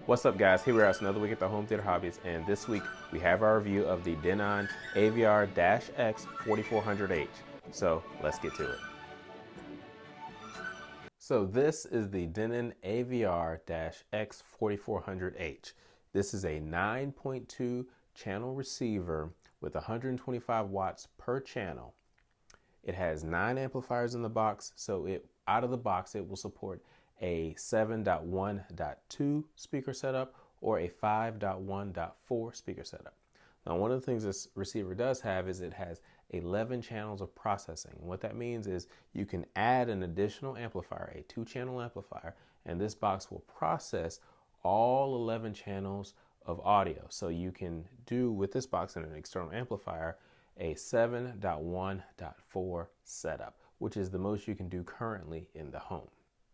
What's up, guys? Here we are, it's another week at the Home Theater Hobbyist, and this week we have our review of the Denon AVR-X4400H. So let's get to it. So this is the Denon AVR-X4400H. This is a 9.2 channel receiver with 125 watts per channel. It has 9 amplifiers in the box, so out of the box it will support a 7.1.2 speaker setup or a 5.1.4 speaker setup. Now, one of the things this receiver does have is it has 11 channels of processing. And what that means is you can add an additional amplifier, a 2-channel amplifier, and this box will process all 11 channels of audio. So you can do with this box and an external amplifier a 7.1.4 setup, which is the most you can do currently in the home.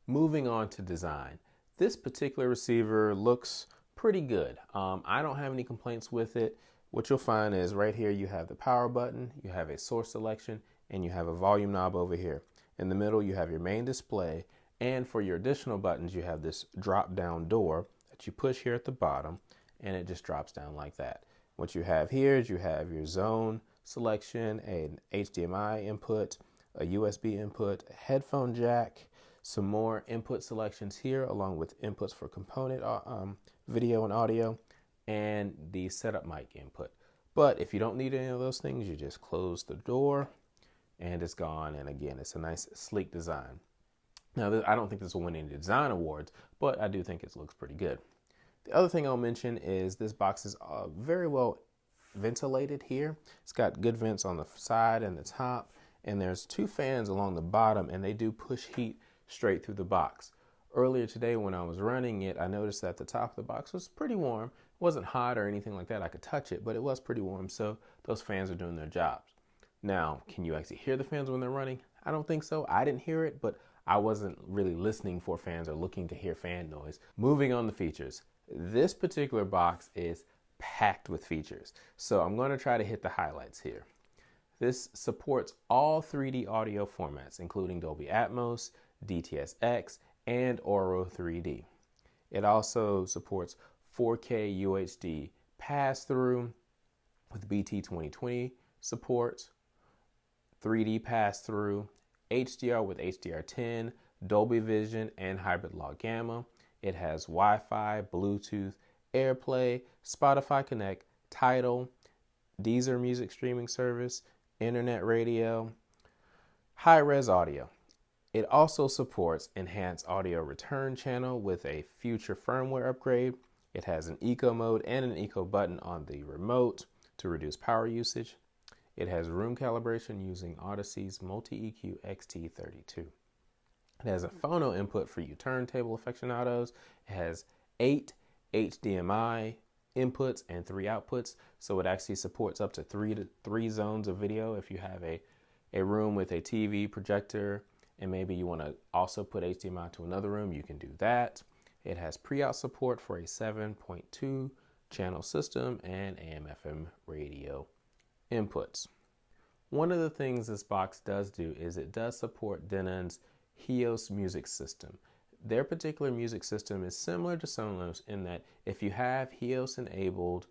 Moving on to design, this particular receiver looks pretty good. I don't have any complaints with it. What you'll find is right here you have the power button, you have a source selection, and you have a volume knob over here. In the middle you have your main display, and for your additional buttons you have this drop down door that you push here at the bottom, and it just drops down like that. What you have here is you have your zone selection, an HDMI input, a USB input, a headphone jack, some more input selections here along with inputs for component video and audio, and the setup mic input. But if you don't need any of those things, you just close the door and it's gone. And again, it's a nice sleek design. Now, I don't think this will win any design awards, but I do think it looks pretty good. The other thing I'll mention is this box is very well ventilated here. It's got good vents on the side and the top, and there's 2 fans along the bottom, and they do push heat straight through the box. Earlier today when I was running it, I noticed that the top of the box was pretty warm. It wasn't hot or anything like that. I could touch it, but it was pretty warm, so those fans are doing their jobs. Now, can you actually hear the fans when they're running? I don't think so. I didn't hear it, but I wasn't really listening for fans or looking to hear fan noise. Moving on to features. This particular box is packed with features, so I'm going to try to hit the highlights here. This supports all 3D audio formats, including Dolby Atmos, DTS:X, and Auro 3D. It also supports 4K UHD pass-through with BT 2020 support, 3D pass-through, HDR with HDR10, Dolby Vision, and Hybrid Log Gamma. It has Wi-Fi, Bluetooth, AirPlay, Spotify Connect, Tidal, Deezer music streaming service, internet radio, high-res audio. It also supports enhanced audio return channel with a future firmware upgrade. It has an eco mode and an eco button on the remote to reduce power usage. It has room calibration using Odyssey's Multi-EQ XT32. It has a phono input for you turntable aficionados. It has 8 HDMI inputs and 3 outputs, so it actually supports up to 3 zones of video. If you have a room with a TV projector and maybe you want to also put HDMI to another room, you can do that. It has pre-out support for a 7.2 channel system and AM/FM radio inputs. One of the things this box does do is it does support Denon's HEOS music system. Their particular music system is similar to Sonos in that if you have HEOS enabled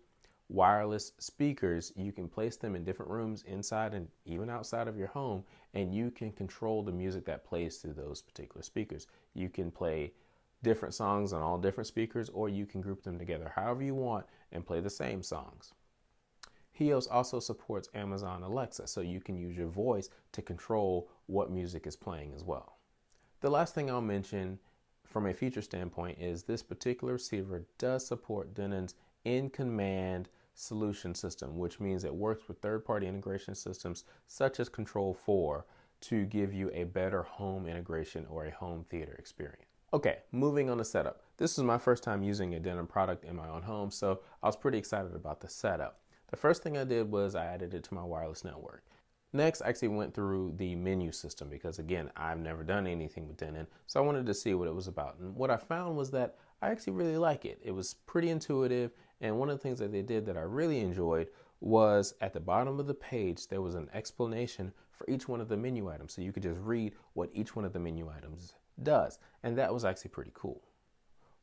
wireless speakers, you can place them in different rooms inside and even outside of your home, and you can control the music that plays through those particular speakers. You can play different songs on all different speakers, or you can group them together however you want and play the same songs. HEOS also supports Amazon Alexa, so you can use your voice to control what music is playing as well. The last thing I'll mention from a feature standpoint is this particular receiver does support Denon's in-command solution system, which means it works with third-party integration systems such as Control4 to give you a better home integration or a home theater experience. Okay, moving on to setup. This is my first time using a Denon product in my own home, so I was pretty excited about the setup. The first thing I did was I added it to my wireless network. Next, I actually went through the menu system because, again, I've never done anything with Denon, so I wanted to see what it was about. And what I found was that I actually really like it. It was pretty intuitive, and one of the things that they did that I really enjoyed was at the bottom of the page, there was an explanation for each one of the menu items, so you could just read what each one of the menu items does, and that was actually pretty cool.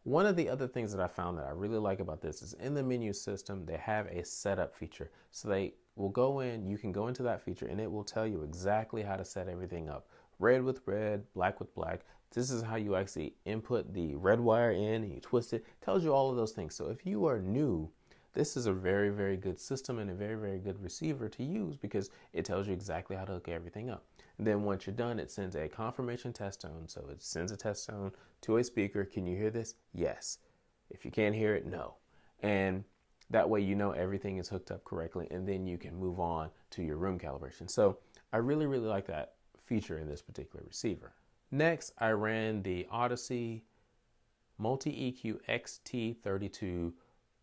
One of the other things that I found that I really like about this is in the menu system, they have a setup feature. So they will go in, you can go into that feature and it will tell you exactly how to set everything up. Red with red, black with black. This is how you actually input the red wire in and you twist it. It tells you all of those things. So if you are new, this is a very, very good system and a very, very good receiver to use because it tells you exactly how to hook everything up. And then once you're done, it sends a confirmation test tone. So it sends a test tone to a speaker. Can you hear this? Yes. If you can't hear it, no. And that way you know everything is hooked up correctly and then you can move on to your room calibration. So I really, really like that feature in this particular receiver. Next, I ran the Odyssey Multi-EQ XT32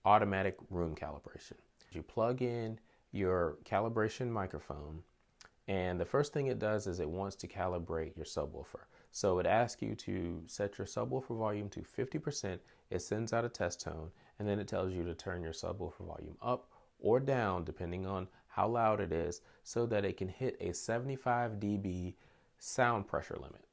automatic room calibration. You plug in your calibration microphone and the first thing it does is it wants to calibrate your subwoofer. So it asks you to set your subwoofer volume to 50%. It sends out a test tone and then it tells you to turn your subwoofer volume up or down depending on how loud it is so that it can hit a 75 dB sound pressure limit.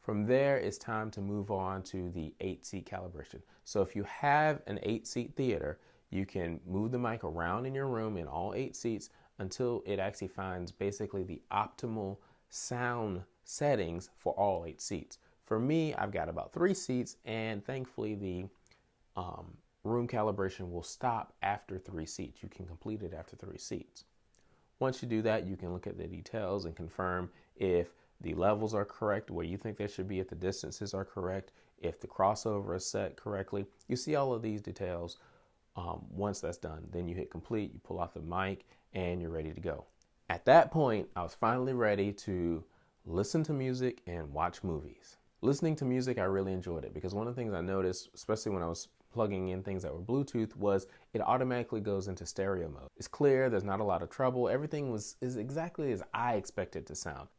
From there, it's time to move on to the 8-seat calibration. So if you have an 8-seat theater, you can move the mic around in your room in all 8 seats until it actually finds basically the optimal sound settings for all 8 seats. For me, I've got about 3 seats and thankfully the room calibration will stop after 3 seats. You can complete it after 3 seats. Once you do that, you can look at the details and confirm if the levels are correct, where you think they should be, if the distances are correct, if the crossover is set correctly. You see all of these details. Once that's done, then you hit complete, you pull out the mic, and you're ready to go. At that point, I was finally ready to listen to music and watch movies. Listening to music, I really enjoyed it because one of the things I noticed, especially when I was plugging in things that were Bluetooth, was it automatically goes into stereo mode. It's clear, there's not a lot of trouble. Everything is exactly as I expected it to sound.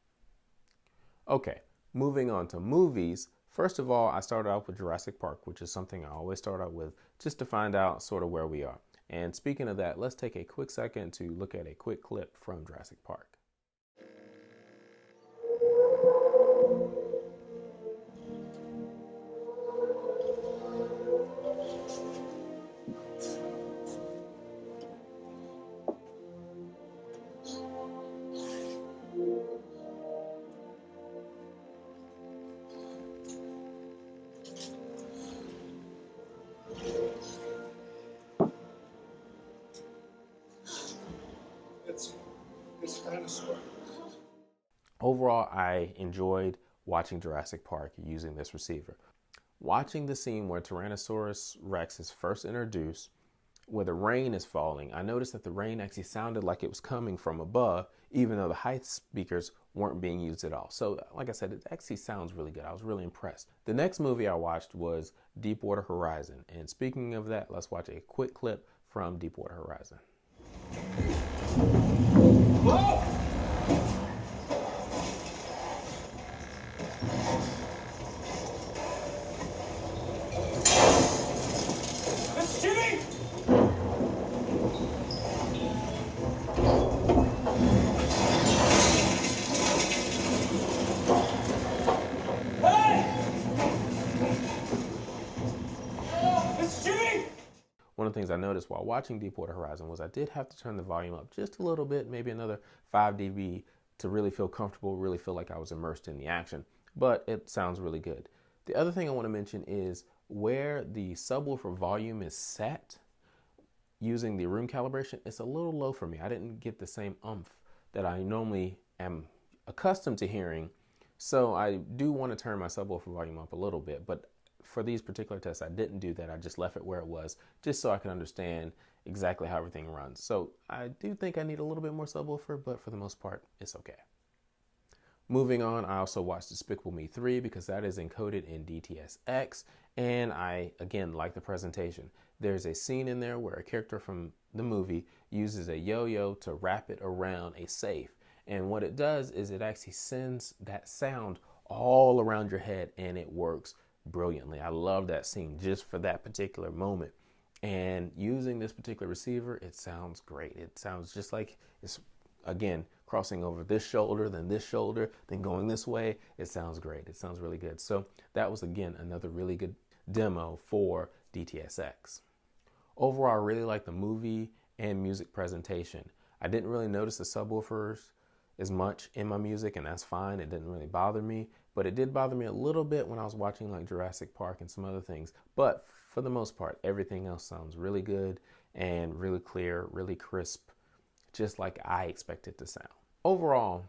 Okay, moving on to movies. First of all, I started out with Jurassic Park, which is something I always start out with just to find out sort of where we are. And speaking of that, let's take a quick second to look at a quick clip from Jurassic Park. It's dinosaur. Overall, I enjoyed watching Jurassic Park using this receiver. Watching the scene where Tyrannosaurus Rex is first introduced, where the rain is falling, I noticed that the rain actually sounded like it was coming from above, even though the high speakers weren't being used at all. So, like I said, it actually sounds really good. I was really impressed. The next movie I watched was Deepwater Horizon. And speaking of that, let's watch a quick clip from Deepwater Horizon. Whoa! Miss Jimmy! Hey! Miss Jimmy! One of the things I noticed while watching Deepwater Horizon was I did have to turn the volume up just a little bit, maybe another 5 dB to really feel comfortable, really feel like I was immersed in the action, but it sounds really good. The other thing I want to mention is where the subwoofer volume is set using the room calibration, it's a little low for me. I didn't get the same oomph that I normally am accustomed to hearing, so I do want to turn my subwoofer volume up a little bit, but for these particular tests, I didn't do that. I just left it where it was just so I can understand exactly how everything runs. So I do think I need a little bit more subwoofer, but for the most part, it's okay. Moving on, I also watched Despicable Me 3 because that is encoded in DTS-X, and I, again, like the presentation. There's a scene in there where a character from the movie uses a yo-yo to wrap it around a safe. And what it does is it actually sends that sound all around your head, and it works brilliantly. I love that scene just for that particular moment. And using this particular receiver, it sounds great. It sounds just like it's, again, crossing over this shoulder, then going this way. It sounds great. It sounds really good. So that was, again, another really good demo for DTS-X. Overall, I really like the movie and music presentation. I didn't really notice the subwoofers as much in my music, and that's fine. It didn't really bother me, but it did bother me a little bit when I was watching like Jurassic Park and some other things. But for the most part, everything else sounds really good and really clear, really crisp, just like I expect it to sound. Overall,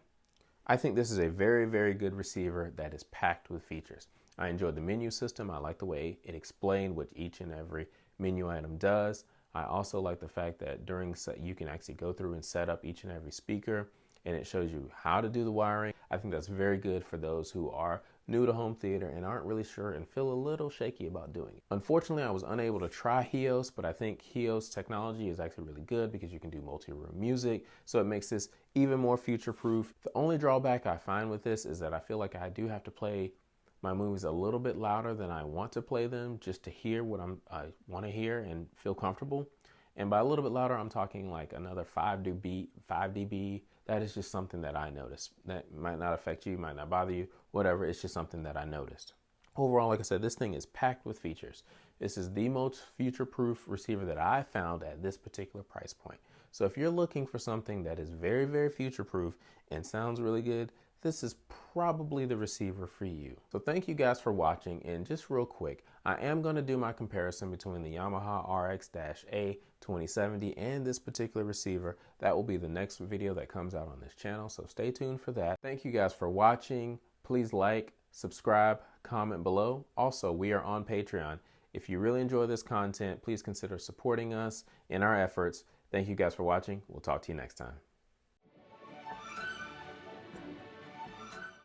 I think this is a very, very good receiver that is packed with features. I enjoyed the menu system. I like the way it explained what each and every menu item does. I also like the fact that during set you can actually go through and set up each and every speaker, and it shows you how to do the wiring. I think that's very good for those who are new to home theater and aren't really sure and feel a little shaky about doing it. Unfortunately, I was unable to try Hobbyist, but I think Hobbyist technology is actually really good because you can do multi-room music, so it makes this even more future-proof. The only drawback I find with this is that I feel like I do have to play my movies a little bit louder than I want to play them just to hear what I want to hear and feel comfortable. And by a little bit louder, I'm talking like another 5 dB. That is just something that I noticed. That might not affect you, might not bother you, whatever. It's just something that I noticed. Overall, like I said, this thing is packed with features. This is the most future-proof receiver that I found at this particular price point. So if you're looking for something that is very, very future-proof and sounds really good, this is probably the receiver for you. So thank you guys for watching, and just real quick, I am going to do my comparison between the Yamaha RX-A 2070 and this particular receiver. That will be the next video that comes out on this channel, so stay tuned for that. Thank you guys for watching. Please like, subscribe, comment below. Also, we are on Patreon. If you really enjoy this content, please consider supporting us in our efforts. Thank you guys for watching. We'll talk to you next time.